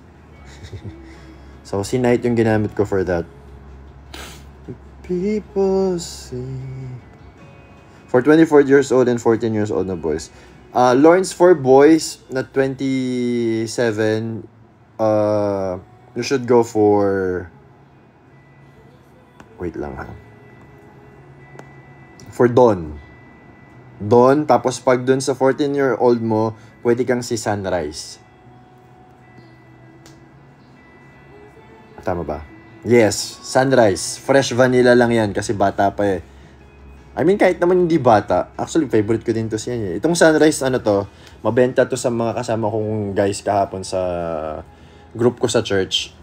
So, si night yung ginamit ko for that. People see. For 24 years old and 14 years old na boys. Lawrence, for boys na 27, you should go for... Wait lang ha. For Dawn. Dawn, tapos pag dun sa 14-year-old mo, pwede kang si Sunrise. Tama ba? Yes, Sunrise. Fresh vanilla lang yan kasi bata pa eh. I mean, kahit naman hindi bata. Actually, favorite ko din to siya eh. Itong Sunrise, mabenta to sa mga kasama kong guys kahapon sa group ko sa church.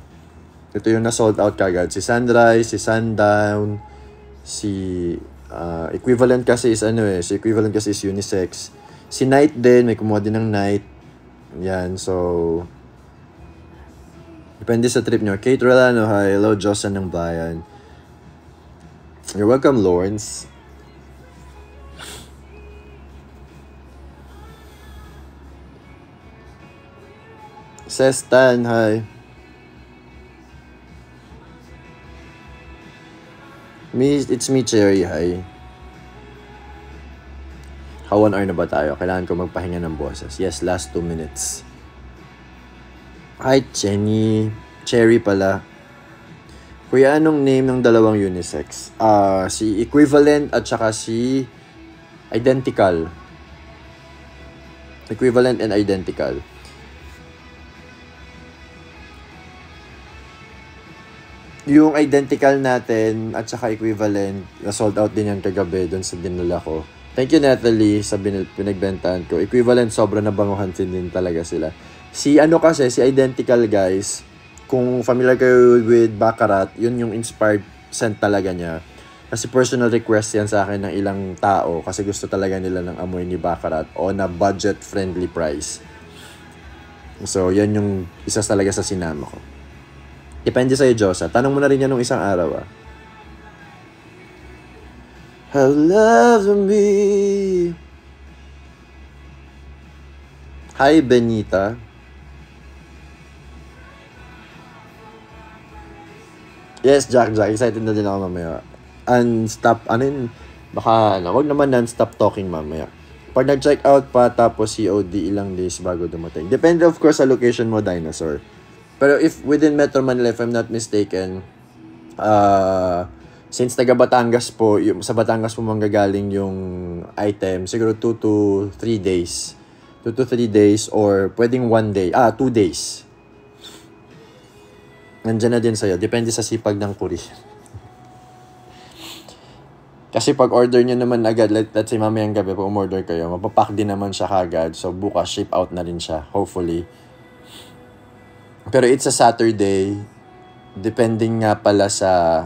Ito yung na-sold out kagad. Si Sunrise, si Sundown, si... equivalent kasi is unisex. Si Night din, may kumuha din ng Night. Yan, so... Depende sa trip nyo. Kate Rolano, hi. Hello, Josan ng Bayan. You're welcome, Lawrence. Sestan, hi. It's me, Cherry, hi. How 1 hour na ba tayo? Kailangan ko magpahinga ng boses. Yes, last 2 minutes. Hi, Jenny. Cherry pala. Kuya, anong name ng dalawang unisex? Si Equivalent at saka si Identical. Equivalent and Identical. Yung Identical natin at saka Equivalent, sold out din yan kagabi doon sa dinala ko. Thank you, Natalie, sa pinagbentahan ko. Equivalent, sobra na banguhan din talaga sila. Si Identical, guys, kung familiar kayo with Baccarat, yun yung inspired scent talaga niya. Kasi personal request yan sa akin ng ilang tao kasi gusto talaga nila ng amoy ni Baccarat on a budget-friendly price. So, yan yung isa talaga sa sinama ko. Depende sa'yo, Josa. Tanong mo na rin yan nung isang araw, How love me. Hi, Benita. Yes, Jack. Excited na din ako mamaya. Wag naman non-stop talking mamaya. Pag nag-check out pa, tapos COD, ilang days bago dumating. Depende, of course, sa location mo, Dinosaur. Pero if within Metro Manila, if I'm not mistaken, since taga Batangas po, sa Batangas po manggagaling yung item, siguro 2 to 3 days. 2 to 3 days or pwedeng 1 day. 2 days. Nandyan na din sa'yo. Depende sa sipag ng courier. Kasi pag order nyo naman agad, let's say mamayang gabi, pag umorder kayo, mapapack din naman siya kagad. So bukas, ship out na rin siya. Hopefully. Pero it's a Saturday. Depending nga pala sa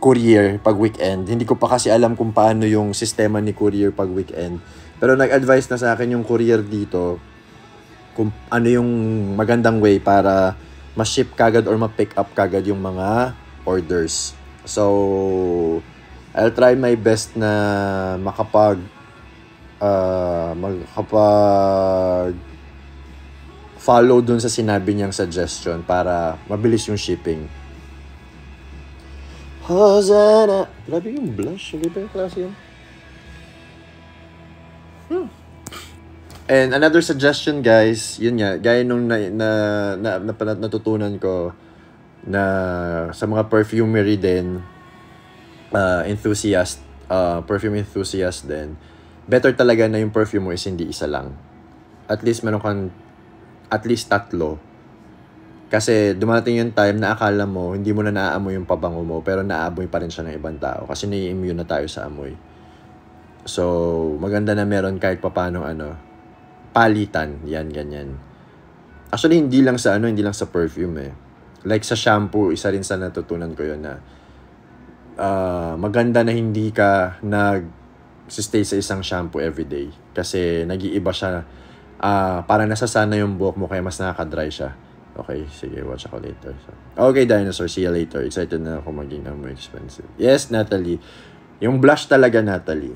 courier pag weekend. Hindi ko pa kasi alam kung paano yung sistema ni courier pag weekend. Pero nag-advise na sa akin yung courier dito kung ano yung magandang way para ma-ship kagad or ma-pick up kagad yung mga orders. So, I'll try my best na makapag follow dun sa sinabi niyang suggestion para mabilis yung shipping. Hosanna! Grabe yung blush. Hindi ba yung klase yun? And another suggestion, guys, yun nga, gaya nung natutunan ko na sa mga perfumery din, enthusiast, perfume enthusiast din, better talaga na yung perfume mo is hindi isa lang. At least meron kang at least 3. Kasi dumating yung time na akala mo hindi mo na naaamoy yung pabango mo, pero naaamoy pa rin siya ng ibang tao kasi nai-immune na tayo sa amoy. So, maganda na meron kahit papaano palitan, yan, ganyan. Actually, hindi lang sa perfume eh. Like sa shampoo, isa rin sa natutunan ko yun na maganda na hindi ka stay sa isang shampoo everyday. Kasi nag-iiba siya. Parang nasasana yung buhok mo kaya mas nakaka-dry siya. Okay, sige, watch ako later. So, okay, dinosaur, see you later. Excited na ako maging more expensive. Yes, Natalie. Yung blush talaga, Natalie.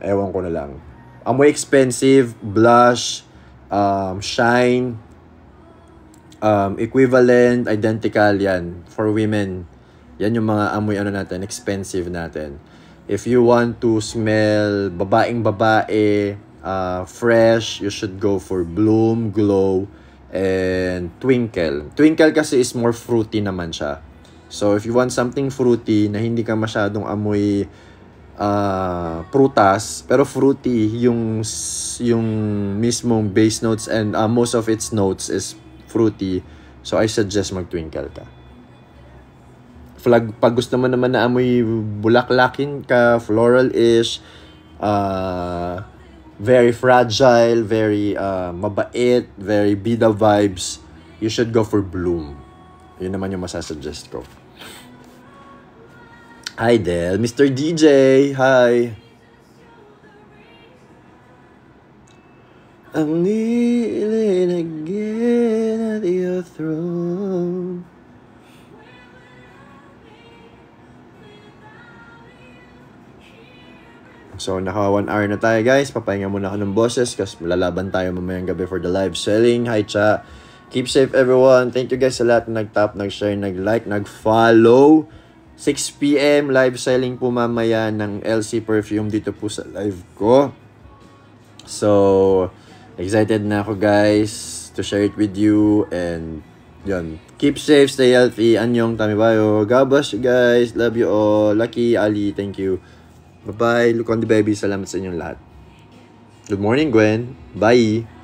Ewan ko na lang. Amoy expensive, blush, shine, equivalent, identical, yan. For women, yan yung mga amoy natin, expensive natin. If you want to smell babaeng babae, fresh, you should go for Bloom, Glow, and Twinkle. Twinkle kasi is more fruity naman siya. So, if you want something fruity na hindi ka masyadong amoy prutas, pero fruity yung mismong base notes and most of its notes is fruity. So, I suggest mag-Twinkle ka. Pag gusto mo naman na amoy bulaklakin ka, floral-ish, very fragile, very mabait, very bida vibes, you should go for Bloom. Yun naman yung masasuggest ko. Hi, Del. Mr. DJ, hi. I'm kneeling again at your throne. So, naka 1 hour na tayo, guys. Papahinga muna ako ng boses kasi lalaban tayo mamayang gabi for the live selling. Hi, cha. Keep safe, everyone. Thank you, guys, sa lahat na nag-tap, nag-share, nag-like, nag-follow. 6 p.m. live selling po mamaya ng LC Perfume dito po sa live ko. So, excited na ako, guys, to share it with you. And, yun. Keep safe, stay healthy. Anyong, tamibayo. God bless you, guys. Love you all. Lucky, Ali, thank you. Bye-bye. Look on the baby. Salamat sa inyong lahat. Good morning, Gwen. Bye.